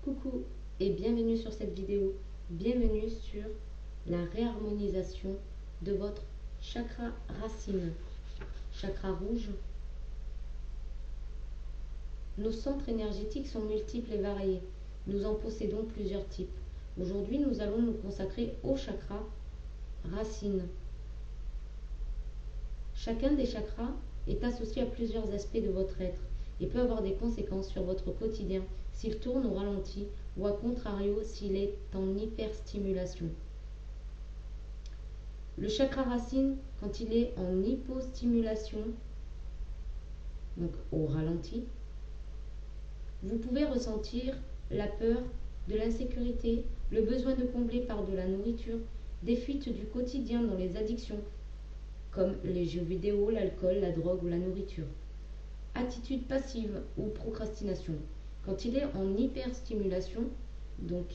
Coucou et bienvenue sur cette vidéo. Bienvenue sur la réharmonisation de votre chakra racine. Chakra rouge. Nos centres énergétiques sont multiples et variés. Nous en possédons plusieurs types. Aujourd'hui, nous allons nous consacrer au chakra racine. Chacun des chakras est associé à plusieurs aspects de votre être et peut avoir des conséquences sur votre quotidien s'il tourne au ralenti ou à contrario s'il est en hyperstimulation. Le chakra racine, quand il est en hypostimulation, donc au ralenti, vous pouvez ressentir la peur, de l'insécurité, le besoin de combler par de la nourriture, des fuites du quotidien dans les addictions, comme les jeux vidéo, l'alcool, la drogue ou la nourriture. Attitude passive ou procrastination. Quand il est en hyperstimulation, donc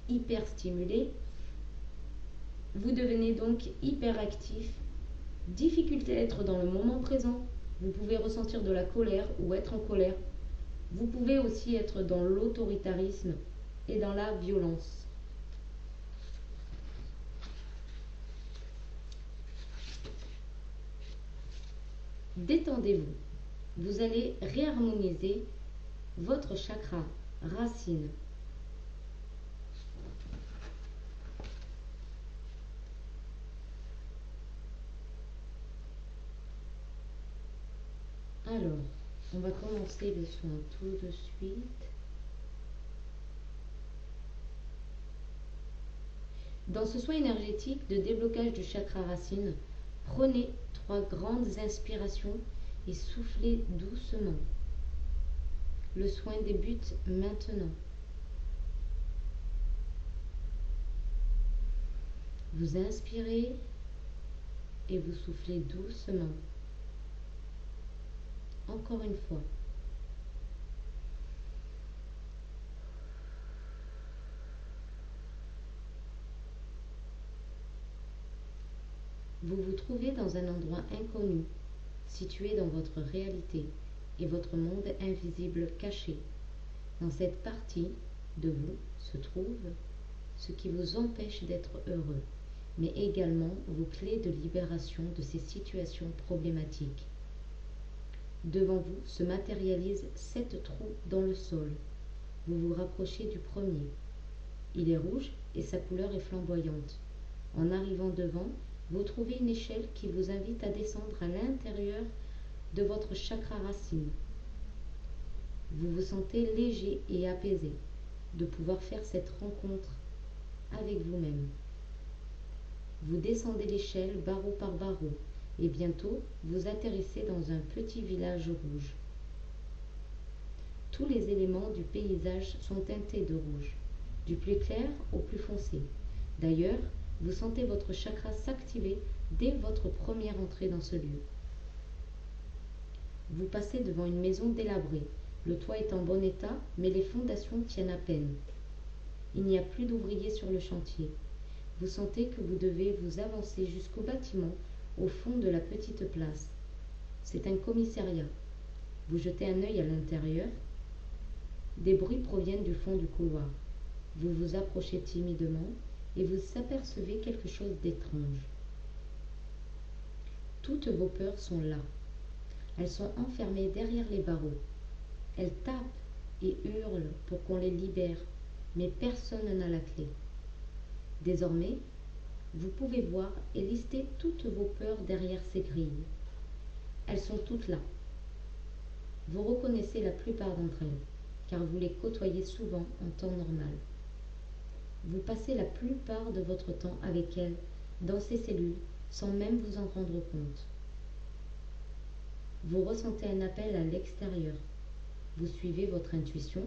hyperstimulé, vous devenez donc hyperactif, difficulté à être dans le moment présent, vous pouvez ressentir de la colère ou être en colère. Vous pouvez aussi être dans l'autoritarisme et dans la violence. Détendez-vous. Vous allez réharmoniser votre chakra racine. Alors, on va commencer le soin tout de suite. Dans ce soin énergétique de déblocage du chakra racine, prenez 3 grandes inspirations et soufflez doucement. Le soin débute maintenant. Vous inspirez et vous soufflez doucement. Encore une fois. Vous vous trouvez dans un endroit inconnu, situé dans votre réalité et votre monde invisible caché. Dans cette partie de vous se trouve ce qui vous empêche d'être heureux, mais également vos clés de libération de ces situations problématiques. Devant vous se matérialisent 7 trous dans le sol. Vous vous rapprochez du premier. Il est rouge et sa couleur est flamboyante. En arrivant devant, vous trouvez une échelle qui vous invite à descendre à l'intérieur de votre chakra racine. Vous vous sentez léger et apaisé de pouvoir faire cette rencontre avec vous-même. Vous descendez l'échelle barreau par barreau et bientôt vous atterrissez dans un petit village rouge. Tous les éléments du paysage sont teintés de rouge, du plus clair au plus foncé. D'ailleurs, vous sentez votre chakra s'activer dès votre première entrée dans ce lieu. Vous passez devant une maison délabrée. Le toit est en bon état, mais les fondations tiennent à peine. Il n'y a plus d'ouvriers sur le chantier. Vous sentez que vous devez vous avancer jusqu'au bâtiment, au fond de la petite place. C'est un commissariat. Vous jetez un œil à l'intérieur. Des bruits proviennent du fond du couloir. Vous vous approchez timidement et vous apercevez quelque chose d'étrange. Toutes vos peurs sont là. Elles sont enfermées derrière les barreaux. Elles tapent et hurlent pour qu'on les libère, mais personne n'a la clé. Désormais, vous pouvez voir et lister toutes vos peurs derrière ces grilles. Elles sont toutes là. Vous reconnaissez la plupart d'entre elles, car vous les côtoyez souvent en temps normal. Vous passez la plupart de votre temps avec elles, dans ces cellules, sans même vous en rendre compte. Vous ressentez un appel à l'extérieur. Vous suivez votre intuition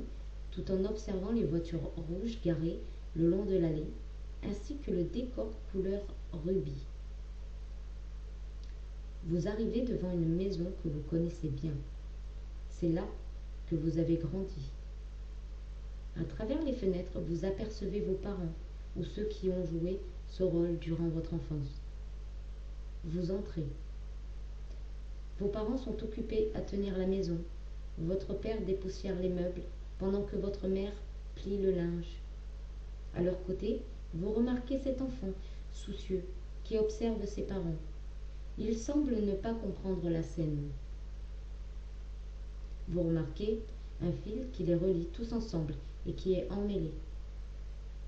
tout en observant les voitures rouges garées le long de l'allée, ainsi que le décor couleur rubis. Vous arrivez devant une maison que vous connaissez bien. C'est là que vous avez grandi. À travers les fenêtres, vous apercevez vos parents ou ceux qui ont joué ce rôle durant votre enfance. Vous entrez. Vos parents sont occupés à tenir la maison. Votre père dépoussière les meubles pendant que votre mère plie le linge. À leur côté, vous remarquez cet enfant, soucieux, qui observe ses parents. Il semble ne pas comprendre la scène. Vous remarquez un fil qui les relie tous ensemble et qui est emmêlé.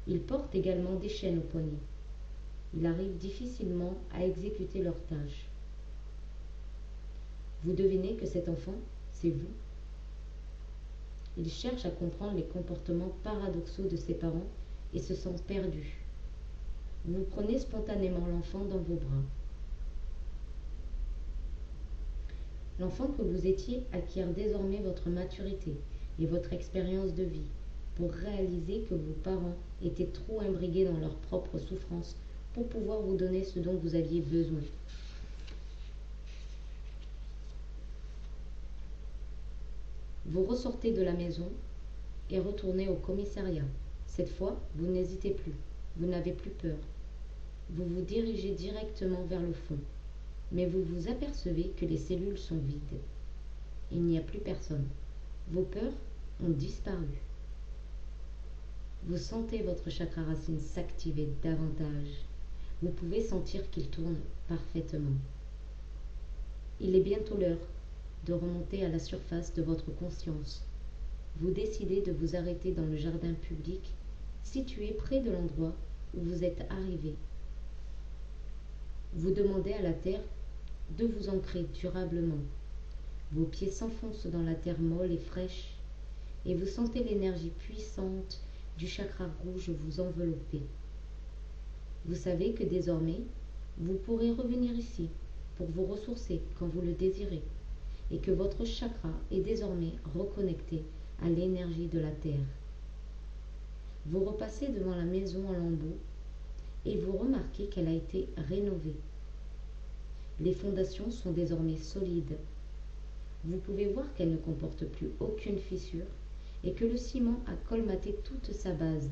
Ils portent également des chaînes aux poignets. Il arrive difficilement à exécuter leurs tâches. Vous devinez que cet enfant, c'est vous. Il cherche à comprendre les comportements paradoxaux de ses parents et se sent perdu. Vous prenez spontanément l'enfant dans vos bras. L'enfant que vous étiez acquiert désormais votre maturité et votre expérience de vie pour réaliser que vos parents étaient trop imbriqués dans leurs propres souffrances pour pouvoir vous donner ce dont vous aviez besoin. Vous ressortez de la maison et retournez au commissariat. Cette fois, vous n'hésitez plus, vous n'avez plus peur. Vous vous dirigez directement vers le fond, mais vous vous apercevez que les cellules sont vides. Il n'y a plus personne. Vos peurs ont disparu. Vous sentez votre chakra racine s'activer davantage. Vous pouvez sentir qu'il tourne parfaitement. Il est bientôt l'heure de remonter à la surface de votre conscience. Vous décidez de vous arrêter dans le jardin public situé près de l'endroit où vous êtes arrivé. Vous demandez à la terre de vous ancrer durablement. Vos pieds s'enfoncent dans la terre molle et fraîche et vous sentez l'énergie puissante du chakra rouge vous envelopper. Vous savez que désormais, vous pourrez revenir ici pour vous ressourcer quand vous le désirez et que votre chakra est désormais reconnecté à l'énergie de la terre. Vous repassez devant la maison en lambeaux et vous remarquez qu'elle a été rénovée. Les fondations sont désormais solides. Vous pouvez voir qu'elle ne comporte plus aucune fissure et que le ciment a colmaté toute sa base.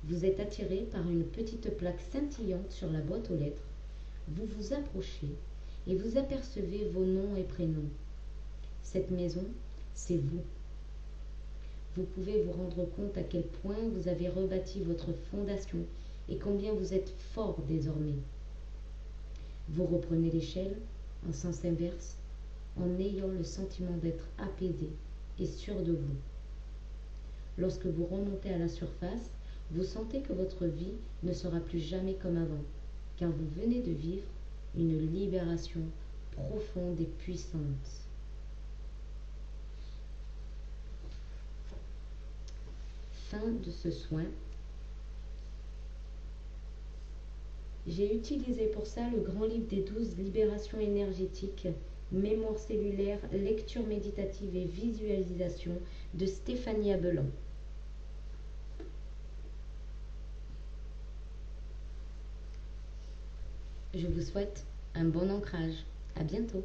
Vous êtes attiré par une petite plaque scintillante sur la boîte aux lettres. Vous vous approchez et vous apercevez vos noms et prénoms. Cette maison, c'est vous. Vous pouvez vous rendre compte à quel point vous avez rebâti votre fondation et combien vous êtes fort désormais. Vous reprenez l'échelle en sens inverse en ayant le sentiment d'être apaisé et sûr de vous. Lorsque vous remontez à la surface, vous sentez que votre vie ne sera plus jamais comme avant, car vous venez de vivre une libération profonde et puissante. Fin de ce soin. J'ai utilisé pour ça le grand livre des 12 libérations énergétiques, mémoire cellulaire, lecture méditative et visualisation de Stéphanie Abelan. Je vous souhaite un bon ancrage. À bientôt.